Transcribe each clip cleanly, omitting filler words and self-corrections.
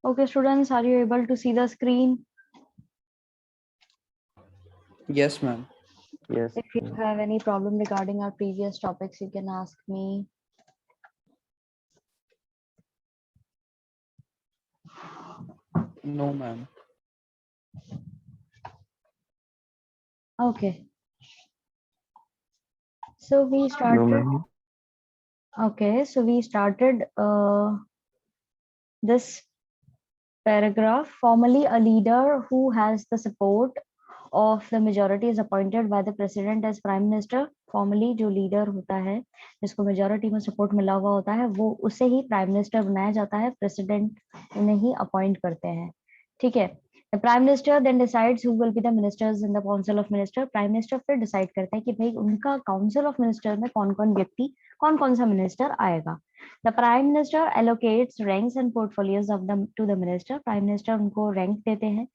Okay, students, are you able to see the screen? Yes, ma'am. Yes. If you have any problem regarding our previous topics, you can ask me. No, ma'am. Okay. So we No, started. ma'am. Okay, so we started this paragraph. Formally, a leader who has the support of the majority is appointed by the president as prime minister. Formally, जो leader होता है जिसको majority में support मिला हुआ होता है वो उसे ही प्राइम मिनिस्टर बनाया जाता है, प्रेसिडेंट उन्हें ही अपॉइंट करते हैं. ठीक है. The prime minister then decides who will be the ministers in the council of minister. Prime minister फिर डिसाइड करता है कि भाई उनका काउंसिल ऑफ मिनिस्टर में कौन कौन व्यक्ति कौन कौन सा मिनिस्टर आएगा. The prime minister allocates ranks and portfolios of them to the minister. Prime minister उनको रैंक देते हैं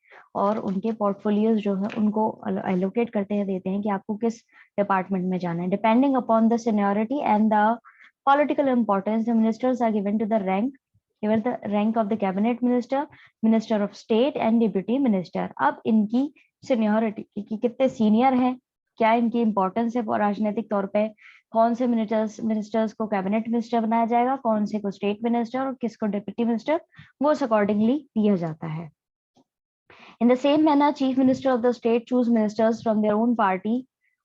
और उनके पोर्टफोलियोज जो है उनको एलोकेट करते हैं, देते हैं कि आपको किस डिपार्टमेंट में जाना है. Depending upon the seniority and the political importance, the ministers are given to the rank of the cabinet minister, minister of state and deputy minister. अब इनकी सीनियरिटी कि कितने सीनियर हैं, क्या इनकी इंपॉर्टेंस है राजनीतिक तौर पे, कौन से मिनिस्टर्स को कैबिनेट मिनिस्टर बनाया जाएगा, कौन से को स्टेट मिनिस्टर और किसको डिप्यूटी मिनिस्टर, वो उस अकॉर्डिंगली दिया जाता है. In the same manner, chief minister of the state choose ministers from their own party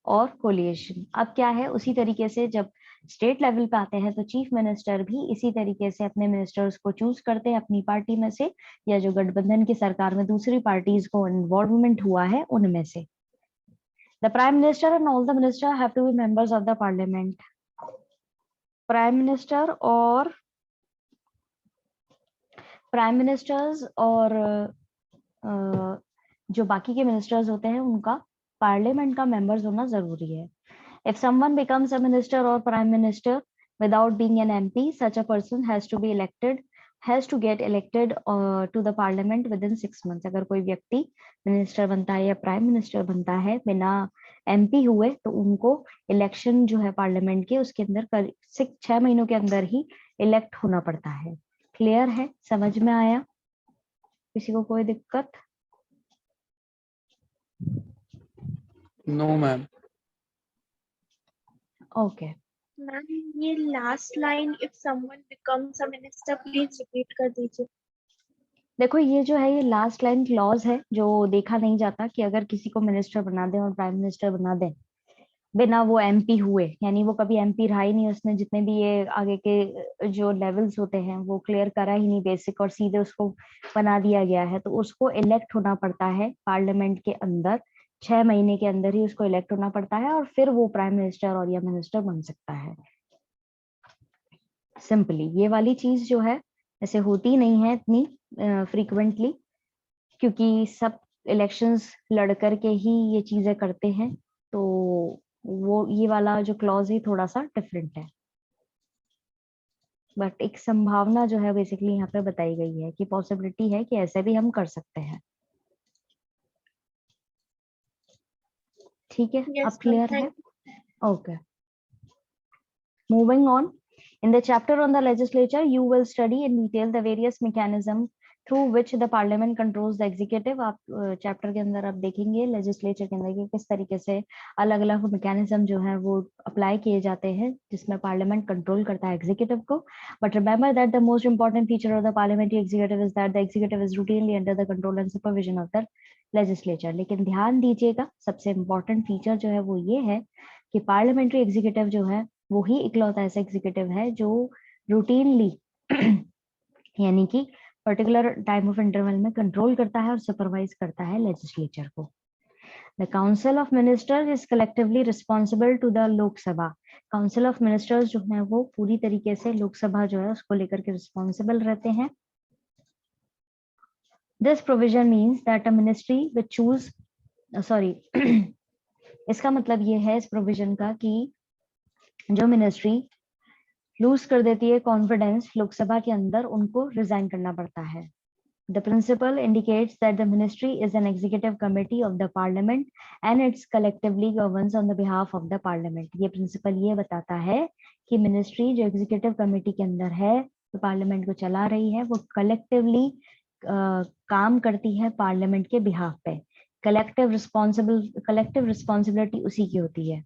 और कोलिएशन. अब क्या है, उसी तरीके से जब स्टेट लेवल पे आते हैं तो चीफ मिनिस्टर भी इसी तरीके से अपने मिनिस्टर्स को चूज करते हैं अपनी पार्टी में से या जो गठबंधन की सरकार में दूसरी पार्टीज को इन्वॉल्वमेंट हुआ है उनमें से. The prime minister and all the minister have to be members of the parliament. Prime minister और प्राइम मिनिस्टर्स और जो बाकी के मिनिस्टर्स होते हैं उनका पार्लियामेंट का मेंबर्स होना जरूरी है. If someone becomes a minister or prime minister without being an MP, such a person has to get elected to the parliament within 6 months. अगर कोई व्यक्ति मिनिस्टर बनता है या प्राइम मिनिस्टर बनता है बिना MP हुए तो उनको इलेक्शन जो है पार्लियामेंट के उसके अंदर 6 महीनों के अंदर ही इलेक्ट होना पड़ता है. क्लियर है, समझ में आया, किसी को कोई दिक्कत? No, ma'am. ओके. मैम ये last line if someone becomes a minister please repeat कर दीजिए. देखो ये जो है ये लास्ट लाइन क्लॉज है जो देखा नहीं जाता कि अगर किसी को मिनिस्टर बना दें और प्राइम मिनिस्टर बना दें बिना वो MP हुए, यानी वो कभी MP रहा ही नहीं, उसने जितने भी ये आगे के जो लेवल्स होते हैं वो क्लियर करा ही नहीं बेसिक और सीधे उसको बना दिया गया है, तो उसको इलेक्ट होना पड़ता है पार्लियामेंट के अंदर. 6 महीने के अंदर ही उसको इलेक्ट होना पड़ता है और फिर वो प्राइम मिनिस्टर और या मिनिस्टर बन सकता है. सिंपली ये वाली चीज जो है ऐसे होती नहीं है इतनी फ्रीक्वेंटली क्योंकि सब इलेक्शंस लड़ करके ही ये चीजें करते हैं, तो वो ये वाला जो क्लॉज है थोड़ा सा डिफरेंट है. बट एक संभावना जो है बेसिकली यहाँ पे बताई गई है कि पॉसिबिलिटी है कि ऐसे भी हम कर सकते हैं. ठीक है, Yes, अब क्लियर ma'am. है. Okay, moving on. In the chapter on the legislature, you will study in detail the various mechanisms through which the parliament controls the executive. आप चैप्टर के अंदर आप देखेंगे लेजिस्लेचर के अंदर कि किस तरीके से अलग अलग मैकेनिज्म जो है वो अप्लाई किए जाते हैं जिसमें पार्लियामेंट कंट्रोल करता है एग्जीक्यूटिव को. But remember that the most important feature of the parliamentary executive is that the executive is routinely under the control and supervision of the legislature. लेकिन ध्यान दीजिएगा सबसे इंपॉर्टेंट फीचर जो है वो ये है कि पार्लियामेंट्री एग्जीक्यूटिव जो है वो ही इकलौता ऐसा एग्जीक्यूटिव है जो रूटीनली यानी कि पर्टिकुलर टाइम ऑफ इंटरवल में कंट्रोल करता है और सुपरवाइज करता है लेजिस्लेचर को. The council of ministers is collectively responsible to the Lok Sabha. Council of ministers जो है वो पूरी तरीके से लोकसभा जो है उसको लेकर के रिस्पॉन्सिबल रहते हैं. This provision means that a ministry which choose इसका मतलब ये है इस प्रोविजन का कि जो मिनिस्ट्री लूज कर देती है कॉन्फिडेंस लोकसभा के अंदर उनको रिजाइन करना पड़ता है. The principle indicates that the ministry is an executive committee of the parliament and it's collectively governs on the behalf of the parliament. ये principle ये बताता है कि मिनिस्ट्री जो एग्जीक्यूटिव कमेटी के अंदर है जो पार्लियामेंट को चला रही है वो कलेक्टिवली काम करती है पार्लियामेंट के बिहाफ पे। कलेक्टिव रिस्पॉन्सिबिलिटी उसी की होती है।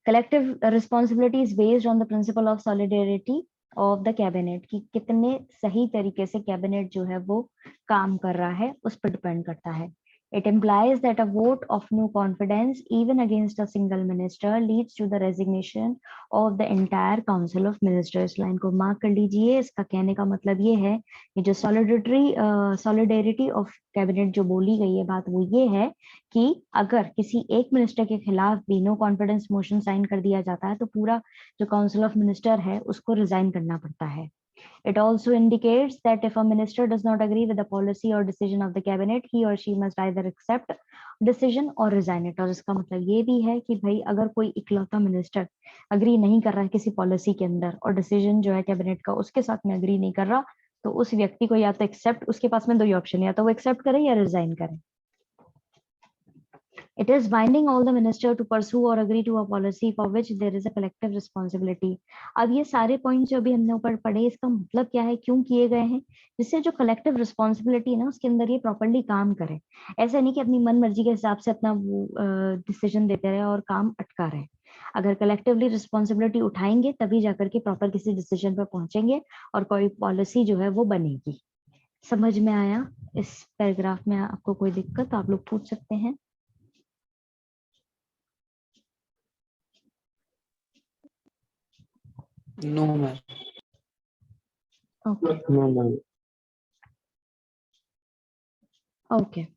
Collective responsibility is based on the principle of solidarity of the cabinet, कि कितने सही तरीके से कैबिनेट जो है वो काम कर रहा है उस पर डिपेंड करता है। It implies that a vote of no confidence, even against a single minister, leads to the resignation of the entire Council of Ministers. Line को मार्क कर लीजिए। इसका कहने का मतलब ये है कि जो सॉलिडेरिटी ऑफ कैबिनेट जो बोली गई है बात, वो ये है कि अगर किसी एक मिनिस्टर के खिलाफ भी नो कॉन्फिडेंस मोशन साइन कर दिया जाता है तो पूरा जो काउंसिल ऑफ मिनिस्टर है उसको रिजाइन करना पड़ता है। It also indicates that if a minister does not agree with the policy or decision of the cabinet, he or she must either accept decision or resign it. और इसका मतलब ये भी है कि भाई अगर कोई इकलौता मिनिस्टर अग्री नहीं कर रहा है किसी पॉलिसी के अंदर और डिसीजन जो है कैबिनेट का उसके साथ में अग्री नहीं कर रहा, तो उस व्यक्ति को या तो एक्सेप्ट, उसके पास में दो ही ऑप्शन, या तो वो एक्सेप्ट करे या रिजाइन करे। It is binding all the minister to pursue or agree to a policy for which there is a collective responsibility. अब ये सारे पॉइंट जो भी हमने ऊपर पढ़े, इसका मतलब क्या है, क्यों किए गए हैं, जिससे जो कलेक्टिव रिस्पॉन्सिबिलिटी है ना उसके अंदर ये प्रॉपर्ली काम करे। ऐसा नहीं कि अपनी मन मर्जी के हिसाब से अपना वो डिसीजन देते रहे और काम अटका रहे। अगर कलेक्टिवली रिस्पॉन्सिबिलिटी उठाएंगे तभी जाकर के प्रॉपर किसी डिसीजन पर पहुंचेंगे और कोई पॉलिसी जो है वो बनेगी। समझ में आया? इस पैराग्राफ में आपको कोई दिक्कत आप लोग पूछ सकते हैं। No, ma'am. Okay. No, ma'am. Okay.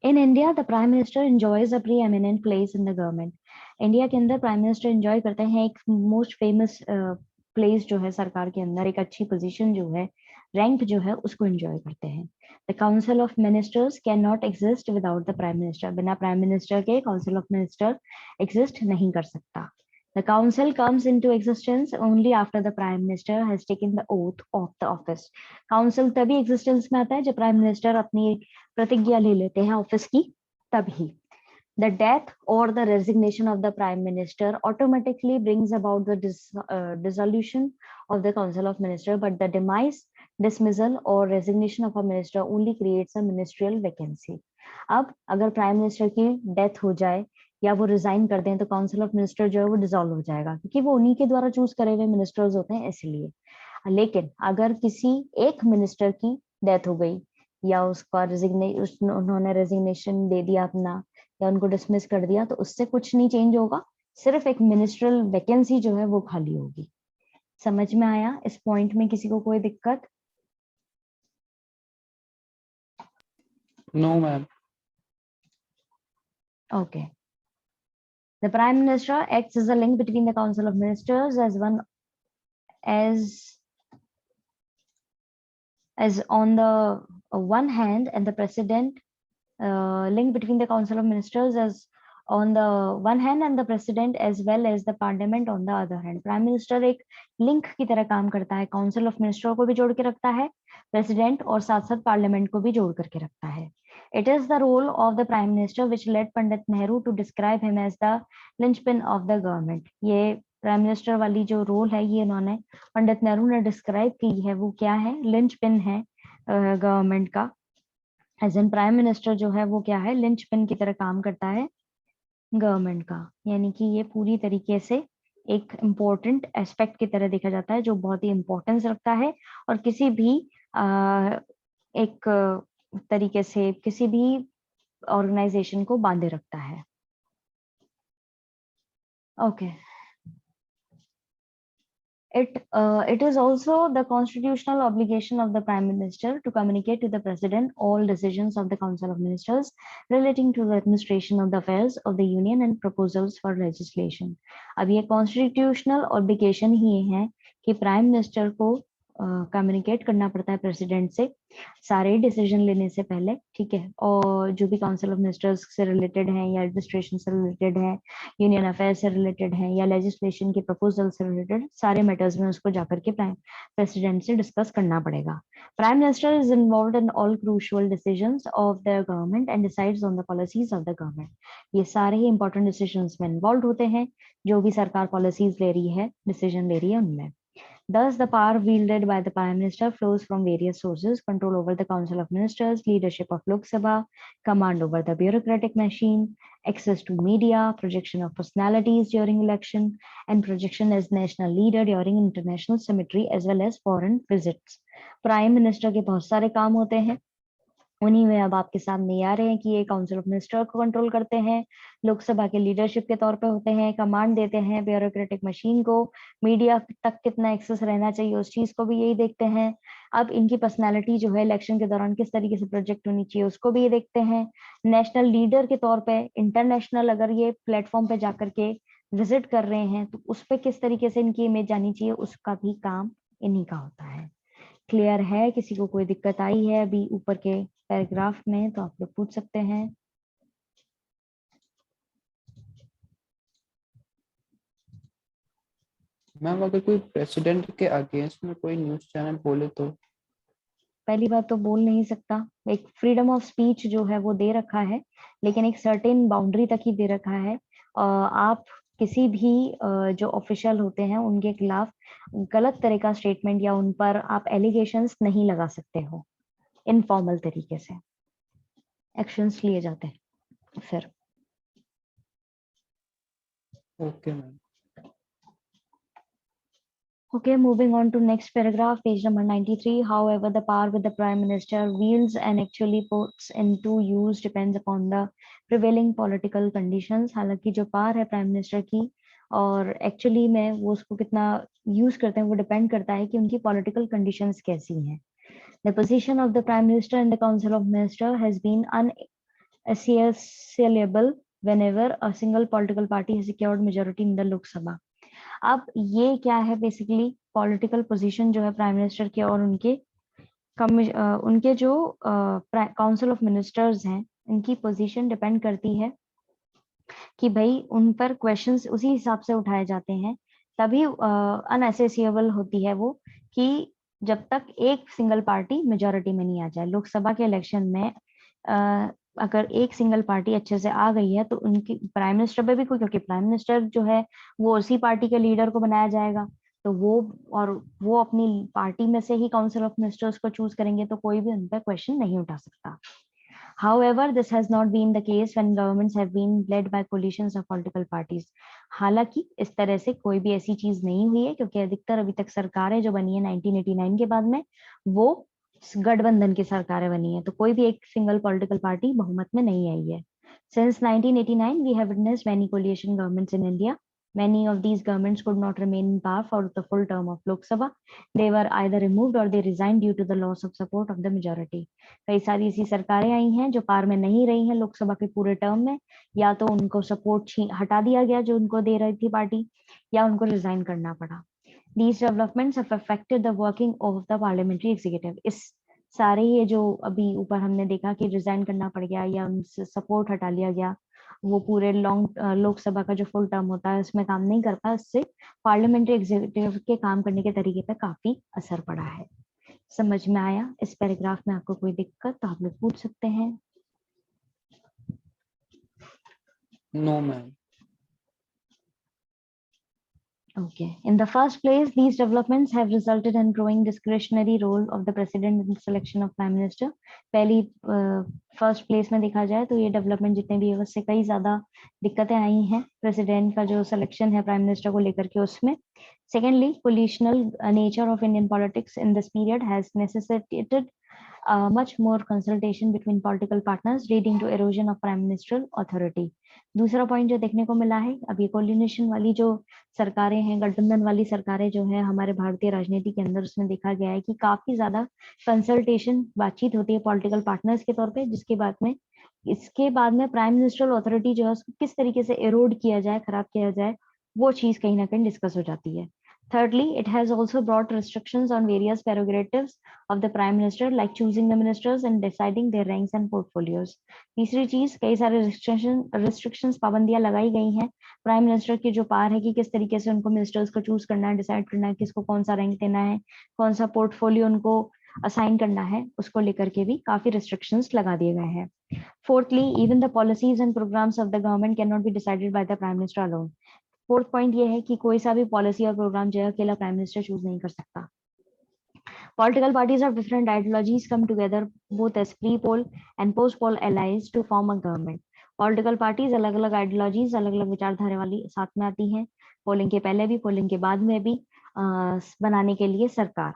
In India, the Prime Minister enjoys a preeminent place in the government. India के अंदर Prime Minister enjoy करते हैं एक most famous place जो है सरकार के अंदर, एक अच्छी position जो है, rank जो है उसको enjoy करते हैं। The Council of Ministers cannot exist without the Prime Minister. बिना Prime Minister के Council of Minister exist नहीं कर सकता। The council comes into existence only after the prime minister has taken the oath of the office. Council तभी existence में आता है जब prime minister अपनी प्रतिज्ञा ले लेते हैं ऑफिस की, तभी। The death or the resignation of the prime minister automatically brings about the dissolution of the council of minister, but the demise, dismissal or resignation of a minister only creates a ministerial vacancy. अब अगर prime minister की death हो जाए या वो resign कर दें तो काउंसिल ऑफ मिनिस्टर जो है वो डिसॉल्व हो जाएगा, क्योंकि वो उन्हीं के द्वारा चूज करे हुए मिनिस्टर्स होते हैं इसलिए। लेकिन अगर किसी एक मिनिस्टर की डेथ हो गई या उसका उन्होंने रेजिग्नेशन दे दिया अपना या उनको डिसमिस कर दिया, तो उससे कुछ नहीं चेंज होगा, सिर्फ एक मिनिस्ट्रियल वैकेंसी जो है वो खाली होगी। समझ में आया? इस पॉइंट में किसी को कोई दिक्कत? No, ma'am. Okay. The Prime Minister acts as a link between the Council of Ministers as on the one hand, and the President link between the Council of Ministers as on the one hand and the President as well as the Parliament on the other hand. Prime Minister एक link की तरह काम करता है, council of minister को भी जोड़ के रखता है, प्रेसिडेंट और साथ साथ पार्लियामेंट को भी जोड़ करके रखता है। It is the role of the Prime Minister which led Pandit Nehru to describe him as the linchpin of the government. ये प्राइम मिनिस्टर वाली जो रोल है ये इन्होंने पंडित नेहरू ने डिस्क्राइब की है, वो क्या है, लिंचपिन है गवर्नमेंट का। एज एन प्राइम मिनिस्टर जो है वो क्या है, लिंचपिन की तरह काम करता है गवर्नमेंट का, यानी कि ये पूरी तरीके से एक इम्पोर्टेंट एस्पेक्ट की तरह देखा जाता है जो बहुत ही इम्पोर्टेंस रखता है और किसी भी एक तरीके से किसी भी ऑर्गेनाइजेशन को बांधे रखता है। Okay. It is also the constitutional obligation of the Prime Minister to communicate to the President all decisions of the Council of Ministers relating to the administration of the affairs of the Union and proposals for legislation. अब ये constitutional obligation ही है कि Prime Minister को communicate करना पड़ता है president से सारे डिसीजन लेने से पहले, ठीक है, और जो भी काउंसिल ऑफ मिनिस्टर्स से रिलेटेड है या एडमिनिस्ट्रेशन से रिलेटेड है, यूनियन अफेयर से रिलेटेड है या लेजिस्लेशन के प्रपोजल से रिलेटेड सारे मैटर्स में उसको जाकर के प्राइम प्रेसिडेंट से डिस्कस करना पड़ेगा। Prime minister is involved in all crucial decisions of the government and decides on the policies of the government. ये सारे ही इंपॉर्टेंट डिसीजंस में इन्वॉल्व होते हैं, जो भी सरकार पॉलिसीज ले रही है, डिसीजन ले रही है उनमें। Thus, the power wielded by the Prime Minister flows from various sources: control over the Council of Ministers, leadership of Lok Sabha, command over the bureaucratic machine, access to media, projection of personalities during election, and projection as national leader during international symmetry as well as foreign visits. Prime Minister के बहुत सारे काम होते हैं, उन्हीं में अब आपके सामने आ रहे हैं कि ये काउंसिल ऑफ मिनिस्टर को कंट्रोल करते हैं, लोकसभा के लीडरशिप के तौर पे होते हैं, कमांड देते हैं ब्यूरोक्रेटिक मशीन को, मीडिया तक कितना एक्सेस रहना चाहिए उस चीज को भी यही देखते हैं। अब इनकी पर्सनालिटी जो है इलेक्शन के दौरान किस तरीके से प्रोजेक्ट होनी चाहिए उसको भी ये देखते हैं। नेशनल लीडर के तौर पे इंटरनेशनल अगर ये प्लेटफॉर्म पे जाकर के विजिट कर रहे हैं तो उस पर किस तरीके से इनकी इमेज जानी चाहिए उसका भी काम इन्हीं का होता है। क्लियर है? किसी को कोई दिक्कत आई है अभी ऊपर के पैराग्राफ में तो आप लोग पूछ सकते हैं। मैम अगर कोई प्रेसिडेंट के अगेंस्ट में कोई न्यूज चैनल बोले तो? पहली बात तो बोल नहीं सकता, एक फ्रीडम ऑफ स्पीच जो है वो दे रखा है, लेकिन एक सर्टेन बाउंड्री तक ही दे रखा है। आप किसी भी जो ऑफिशियल होते हैं उनके खिलाफ गलत तरह का स्टेटमेंट या उन पर आप एलिगेशंस नहीं लगा सकते हो। इनफॉर्मल तरीके से एक्शंस लिए जाते हैं फिर। Okay ma'am. Okay, moving on to next paragraph, page number 93. However, the power with the Prime Minister wields and actually puts into use depends upon the prevailing political conditions. हालांकि जो power है prime minister की और actually में वो उसको कितना use करते हैं वो डिपेंड करता है कि उनकी पॉलिटिकल कंडीशंस कैसी हैं। The position of the Prime Minister in the Council of Ministers has been unassailable whenever a single political party has secured majority in the Lok Sabha. अब ये क्या है, बेसिकली पॉलिटिकल पोजीशन जो है prime minister के और उनके जो काउंसिल ऑफ मिनिस्टर्स हैं इनकी पोजीशन डिपेंड करती है कि भाई उन पर क्वेश्चंस उसी हिसाब से उठाए जाते हैं, तभी अनएसेसिएबल होती है वो कि जब तक एक सिंगल पार्टी मेजोरिटी में नहीं आ जाए। लोकसभा के इलेक्शन में अगर एक सिंगल पार्टी अच्छे से आ गई है तो उनकी प्राइम मिनिस्टर पे भी कोई, क्योंकि प्राइम मिनिस्टर जो है वो उसी पार्टी के लीडर को बनाया जाएगा तो वो अपनी पार्टी में से ही काउंसिल ऑफ मिनिस्टर्स को चूज करेंगे, तो कोई भी उन पर क्वेश्चन नहीं उठा सकता। However, this has not been the case when governments have been led by coalitions of political parties. हालांकि इस तरह से कोई भी ऐसी चीज नहीं हुई है, क्योंकि अधिकतर अभी तक सरकारें जो बनी है 1989 के बाद में वो गठबंधन की सरकारें बनी है, तो कोई भी एक सिंगल पॉलिटिकल पार्टी बहुमत में नहीं आई है। Since 1989, we have witnessed many coalition governments in India. Many of these governments could not remain in power for the full term of Lok Sabha. They were either removed or they resigned due to the loss of support of the majority. कई सारी ऐसी सरकारें आई हैं जो power में नहीं रही हैं लोकसभा के पूरे टर्म में, या तो उनको सपोर्ट हटा दिया गया जो उनको दे रही थी पार्टी, या उनको रिजाइन करना पड़ा। These developments have affected the working of the parliamentary executive. इस सारे ये जो अभी ऊपर हमने देखा कि रिजाइन करना पड़ गया या उनसे सपोर्ट हटा लिया गया, वो पूरे लोकसभा का जो फुल टर्म होता है उसमें काम नहीं कर पाया, उससे पार्लियामेंट्री एग्जीक्यूटिव के काम करने के तरीके पर काफी असर पड़ा है। समझ में आया? इस पैराग्राफ में आपको कोई दिक्कत तो आप लोग पूछ सकते हैं। No ma'am. Okay. In the first place, these developments have resulted in growing discretionary role of the president in the selection of prime minister. पहली फर्स्ट प्लेस में देखा जाए तो ये डेवलपमेंट जितने भी है उससे कई ज्यादा दिक्कतें आई हैं प्रेसिडेंट का जो सिलेक्शन है प्राइम मिनिस्टर को लेकर के उसमें। Secondly, coalitional nature of Indian politics in this period has necessitated much more consultation between political partners, leading to erosion of prime ministerial authority. दूसरा पॉइंट जो देखने को मिला है, अभी कोलिनेशन वाली जो सरकारें हैं, गठबंधन वाली सरकारें जो है हमारे भारतीय राजनीति के अंदर, उसमें देखा गया है कि काफी ज्यादा कंसल्टेशन बातचीत होती है पॉलिटिकल पार्टनर्स के तौर पे, इसके बाद में प्राइम मिनिस्ट्रियल अथॉरिटी जो है उसको किस तरीके से एरोड किया जाए, खराब किया जाए, वो चीज कहीं ना कहीं डिस्कस हो जाती है। Thirdly, it has also brought restrictions on various prerogatives of the Prime Minister, like choosing the ministers and deciding their ranks and portfolios. तीसरी चीज, कई सारे restrictions पाबंदियां लगाई गई हैं प्राइम मिनिस्टर की जो पावर है कि किस तरीके से उनको मिनिस्टर्स को चूज करना है, डिसाइड करना है किसको कौन सा रैंक देना है, कौन सा पोर्टफोलियो उनको असाइन करना है, उसको लेकर के भी काफी restrictions लगा दिए गए हैं। Fourthly, even the policies and programs of the government cannot be decided by the Prime Minister alone. Fourth point ये है कि कोई सा भी पॉलिसी और प्रोग्राम जो है अकेला प्राइम मिनिस्टर चूज नहीं कर सकता. Political parties of different ideologies come together both as pre-poll and post-poll allies to form a government. Political parties अलग अलग ideologies, अलग अलग विचारधारा वाली साथ में आती हैं, पोलिंग के पहले भी, पोलिंग के बाद में भी बनाने के लिए सरकार.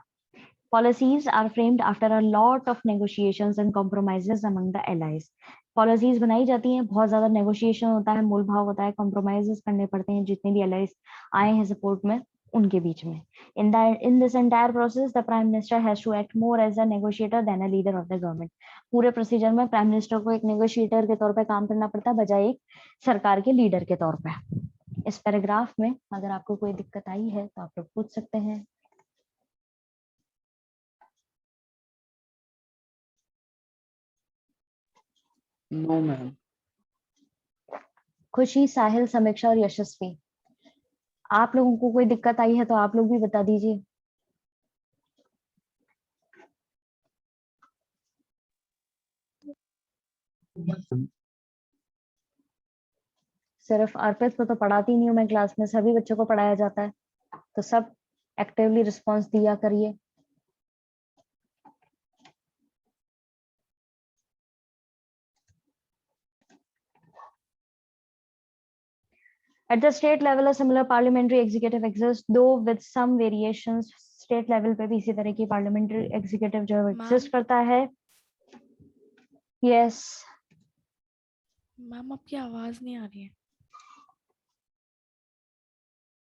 Policies are framed after a lot of negotiations and compromises among the allies. Policies बनाई जाती हैं, बहुत ज्यादा नेगोशिएशन होता है, मोल भाव होता है, कॉम्प्रोमाइजेस करने पड़ते हैं जितने भी अलाइज आए हैं सपोर्ट में उनके बीच में. In this entire process, the prime minister has to act more as a negotiator than a leader of the government. पूरे प्रोसीजर में प्राइम मिनिस्टर को एक नेगोशिएटर के तौर पे काम करना पड़ता है बजाय एक सरकार के लीडर के तौर पे. इस पैराग्राफ में अगर आपको कोई दिक्कत आई है तो आप लोग पूछ सकते हैं. No ma'am. खुशी, साहिल, समीक्षा और यशस्वी, आप लोगों को कोई दिक्कत आई है तो आप लोग भी बता दीजिए. सिर्फ अर्पित को तो पढ़ाती नहीं हूँ मैं क्लास में, सभी बच्चों को पढ़ाया जाता है, तो सब एक्टिवली रिस्पॉन्स दिया करिए. At the state level, a similar parliamentary executive exists, though with some variations. State level पे भी इसी तरह की parliamentary executive जो है exist करता है. Yes. मैम आपकी आवाज नहीं आ रही है.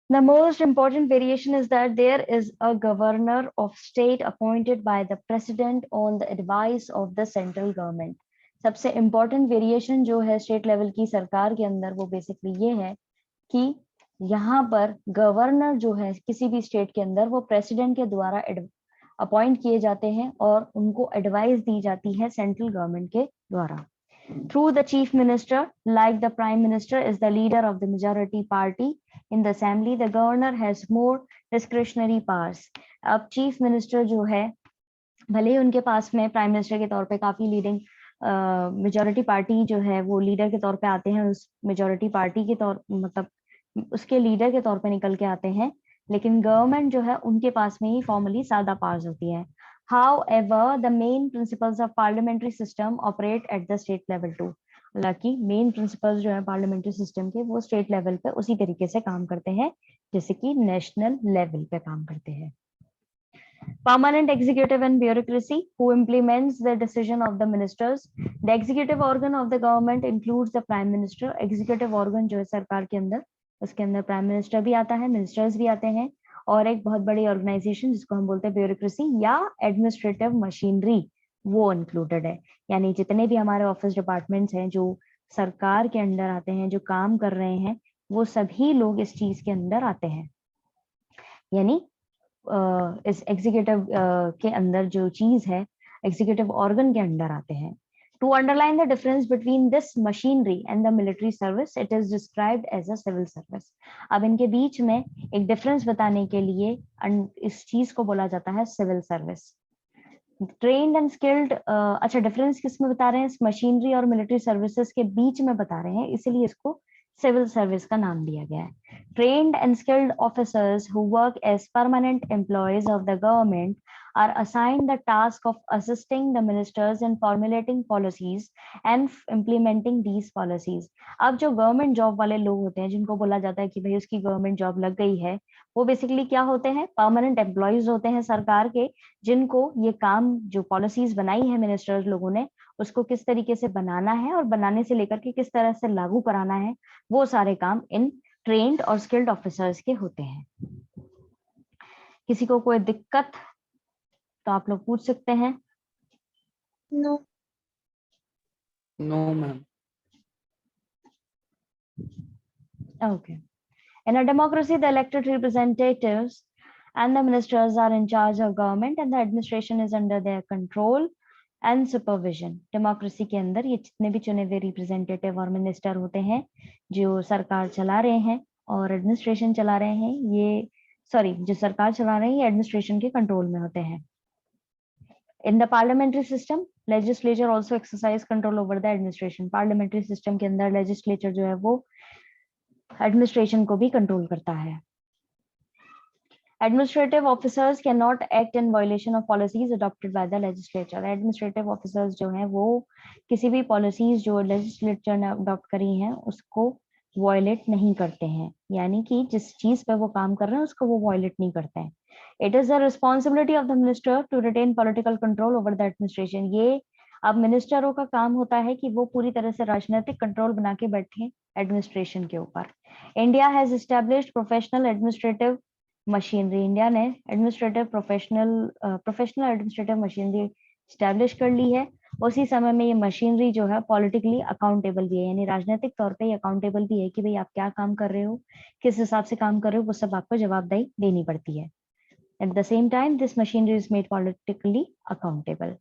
The most important variation is that there is a governor of state appointed by the president on the advice of the central government. सबसे important variation जो है state level की सरकार के अंदर वो basically ये है कि यहाँ पर गवर्नर जो है किसी भी स्टेट के अंदर वो प्रेसिडेंट के द्वारा अपॉइंट किए जाते हैं और उनको एडवाइस दी जाती है सेंट्रल गवर्नमेंट के द्वारा. Through the chief minister, like the prime minister is the leader of the majority party in the assembly, the governor has more discretionary powers. अब chief minister जो है भले ही उनके पास में प्राइम मिनिस्टर के तौर पे काफी लीडिंग मेजॉरिटी पार्टी जो है वो लीडर के तौर पे आते हैं, उस मेजॉरिटी पार्टी के तौर मतलब उसके लीडर के तौर पे निकल के आते हैं, लेकिन गवर्नमेंट जो है उनके पास में ही फॉर्मली ज्यादा पावर्स होती है. However, the main principles of parliamentary system operate at the state level too. हालांकि मेन प्रिंसिपल्स जो है पार्लियामेंट्री सिस्टम के वो स्टेट लेवल पे उसी तरीके से काम करते हैं जैसे कि नेशनल लेवल पे काम करते हैं. Permanent executive and bureaucracy who implements the decision of the ministers. The executive organ of the government includes the prime minister. Executive organ जो है सरकार के अंदर, उसके अंदर प्राइम मिनिस्टर भी आता है, मिनिस्टर्स भी आते हैं और एक बहुत बड़ी ऑर्गेनाइजेशन जिसको हम बोलते हैं ब्यूरोक्रेसी या एडमिनिस्ट्रेटिव मशीनरी वो इंक्लूडेड है. यानी जितने भी हमारे ऑफिस डिपार्टमेंट्स हैं जो सरकार के अंडर आते हैं, जो काम कर रहे हैं, वो सभी लोग इस चीज के अंदर आते हैं. यानी इस एग्जीक्यूटिव के अंदर जो चीज है एग्जीक्यूटिव ऑर्गन के अंडर आते हैं. To underline the difference between this machinery and the military service, it is described as a civil service. अब इनके बीच में एक डिफरेंस बताने के लिए इस चीज को बोला जाता है civil service. Trained and skilled, अच्छा डिफरेंस किसमें बता रहे हैं? इस मशीनरी और मिलिट्री सर्विसेज के बीच में बता रहे हैं, इसीलिए इसको सिविल सर्विस का नाम दिया गया है. Trained and skilled officers who work as permanent employees of the government are assigned the task of assisting the ministers in formulating policies and implementing these policies. अब जो गवर्नमेंट जॉब वाले लोग होते हैं जिनको बोला जाता है कि भाई उसकी गवर्नमेंट जॉब लग गई है, वो बेसिकली क्या होते हैं? परमानेंट एम्प्लॉयज होते हैं सरकार के, जिनको ये काम जो पॉलिसीज बनाई है मिनिस्टर्स लोगों ने उसको किस तरीके से बनाना है और बनाने से लेकर के किस तरह से लागू कराना है, वो सारे काम इन ट्रेन्ड और स्किल्ड ऑफिसर्स के होते हैं. किसी को कोई दिक्कत तो आप लोग पूछ सकते हैं. No. No ma'am. Okay. In a democracy, the elected representatives and the ministers are in charge of government and the administration is under their control and supervision. Democracy के अंदर ये जितने भी चुने हुए रिप्रेजेंटेटिव और मिनिस्टर होते हैं जो सरकार चला रहे हैं और एडमिनिस्ट्रेशन चला रहे हैं, ये जो सरकार चला रहे हैं ये एडमिनिस्ट्रेशन के कंट्रोल में होते हैं. In the parliamentary system, legislature also exercise control over the administration. Parliamentary system के अंदर legislature जो है वो एडमिनिस्ट्रेशन को भी कंट्रोल करता है। Administrative officers cannot act in violation of policies adopted by the legislature. Administrative officers जो हैं वो किसी भी policies जो legislature ने adopt करी हैं उसको violate नहीं करते हैं, यानी कि जिस चीज पे वो काम कर रहे हैं उसको वो violate नहीं करते हैं। It is the responsibility of the minister to retain political control over the administration. ये अब मिनिस्टरों का काम होता है कि वो पूरी तरह से राजनीतिक कंट्रोल बना के बैठे एडमिनिस्ट्रेशन के ऊपर। India has established professional administrative machinery, India ने प्रोफेशनल एडमिनिस्ट्रेटिव मशीनरी स्टैब्लिश कर ली है। उसी समय में ये मशीनरी जो है पॉलिटिकली अकाउंटेबल भी है, यानी राजनीतिक तौर पे अकाउंटेबल भी है कि भाई आप क्या काम कर रहे हो, किस हिसाब से काम कर रहे हो, वो सब आपको जवाबदेही देनी पड़ती है। At the same time, this machinery is made politically accountable.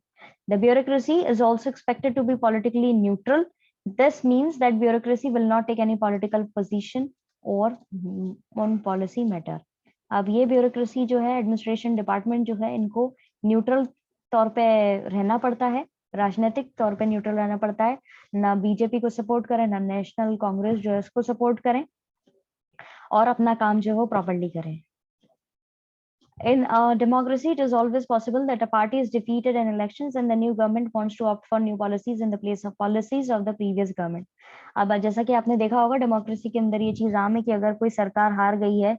The bureaucracy is also expected to be politically neutral. This means that bureaucracy will not take any political position or on policy matter. अब ये bureaucracy जो है, administration department जो है, इनको neutral तौर पे रहना पड़ता है, राजनीतिक तौर पे न्यूट्रल रहना पड़ता है, ना बीजेपी को सपोर्ट करें, ना नेशनल कांग्रेस जो है उसको सपोर्ट करें, और अपना काम जो है वो प्रॉपर्ली करें। In a democracy, it is always possible that a party is defeated in elections and the new government wants to opt for new policies in the place of policies of the previous government. अब जैसा कि आपने देखा होगा democracy के अंदर ये चीज आम है कि अगर कोई सरकार हार गई है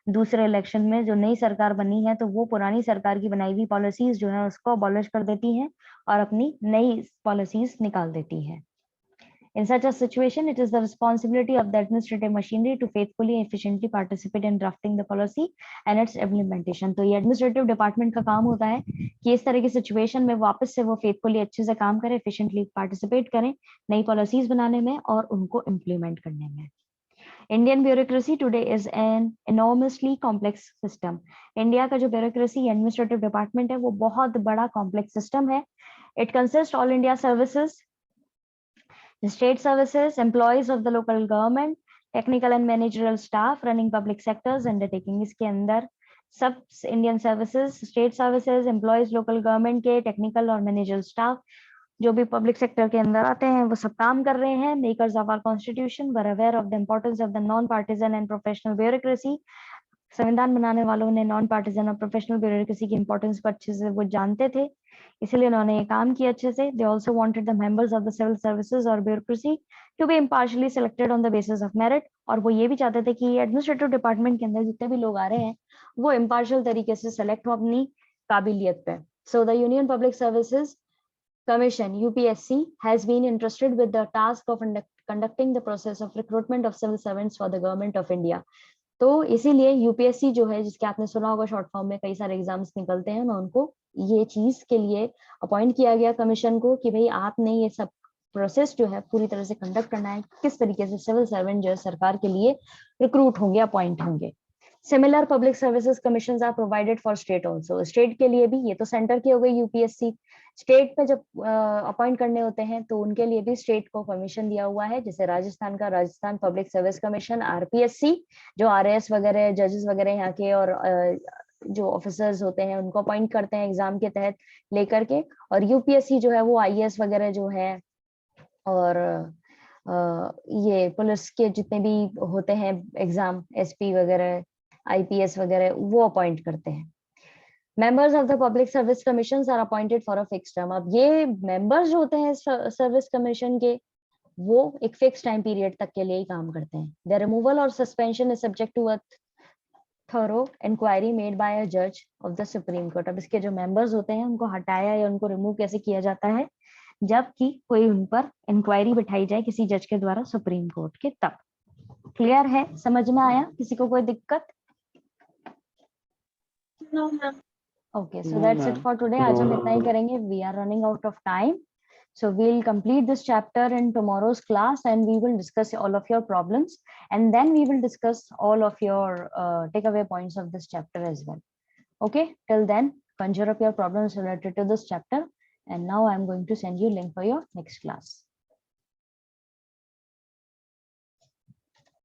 दूसरे इलेक्शन में, जो नई सरकार बनी है, तो वो पुरानी सरकार की बनाई हुई पॉलिसीज जो है उसको अबॉलिश कर देती हैं और अपनी नई पॉलिसीज निकाल देती है। In such a situation, it is the responsibility of the administrative machinery to faithfully and efficiently participate in drafting the policy and its implementation. तो ये administrative department का काम होता है कि इस तरह की situation में वापस से वो faithfully अच्छे से काम करें, efficiently participate करें नई policies बनाने में और उनको implement करने में। Indian bureaucracy today is an enormously complex system. India का जो bureaucracy administrative department है वो बहुत बड़ा complex system है. It consists all India services, state services, employees of the local government, technical and managerial staff running public sectors undertaking. इसके अंदर सब Indian services, state services, employees local government के, technical और मैनेजरल स्टाफ जो भी public sector के अंदर आते हैं वो सब काम कर रहे हैं। Makers of our constitution were aware of the importance of the non partisan and professional bureaucracy. संविधान बनाने वालों ने नॉन पार्टिजन और प्रोफेशनल ब्यूरोक्रेसी की इंपॉर्टेंस को अच्छे से वो जानते थे, इसलिए उन्होंने ये काम किया अच्छे से। They also wanted the members of the civil services और bureaucracy to be impartially selected on the basis of merit, और वो ये भी चाहते थे कि एडमिनिस्ट्रेटिव डिपार्टमेंट के अंदर जितने भी लोग आ रहे हैं वो इम्पार्शियल तरीके से सेलेक्ट हो अपनी काबिलियत पे। So the union public services commission UPSC has been entrusted with the task of conducting the process of recruitment of civil servants for the government of India. तो इसीलिए यूपीएससी जो है, जिसके आपने सुना होगा शॉर्ट फॉर्म में कई सारे एग्जाम्स निकलते हैं ना, उनको ये चीज के लिए अपॉइंट किया गया कमीशन को कि भाई आपने ये सब प्रोसेस जो है पूरी तरह से कंडक्ट करना है, किस तरीके से सिविल सर्वेंट जो है सरकार के लिए रिक्रूट होंगे, अपॉइंट होंगे। Similar public services commissions are provided for state also. स्टेट के लिए भी, ये तो सेंटर की हो गई यूपीएससी, स्टेट में जब अपॉइंट करने होते हैं तो उनके लिए भी स्टेट को कमीशन दिया हुआ है, जैसे राजस्थान का Rajasthan public service commission RPSC, जो RAS वगैरह जजेस वगैरह यहाँ के और जो ऑफिसर्स होते हैं उनको अपॉइंट करते हैं एग्जाम के तहत लेकर के, और UPSC जो है वो IAS वगैरह जो है और ये पुलिस के जितने भी होते हैं एग्जाम SP वगैरह IPS वगैरह वो अपॉइंट करते हैं। Members of the public service commissions are appointed for a fix term. अब ये मेंबर्स जो होते हैं सर्विस कमीशन के वो एक फिक्स टाइम पीरियड तक के लिए ही काम करते हैं। द रिमूवल और suspension is subject to a thorough inquiry made by a जज ऑफ द सुप्रीम कोर्ट। अब इसके जो मेंबर्स होते हैं उनको हटाया या उनको रिमूव कैसे किया जाता है, जबकि कोई उन पर इंक्वायरी बिठाई जाए किसी जज के द्वारा सुप्रीम कोर्ट के, तब। क्लियर है, समझ में आया? किसी को कोई दिक्कत? No, ma'am. Okay, so that's it for today. आज हम इतना ही करेंगे. We are running out of time, so we'll complete this chapter in tomorrow's class, and we will discuss all of your problems, and then we will discuss all of your takeaway points of this chapter as well. Okay, till then, conjure up your problems related to this chapter, and now I'm going to send you link for your next class.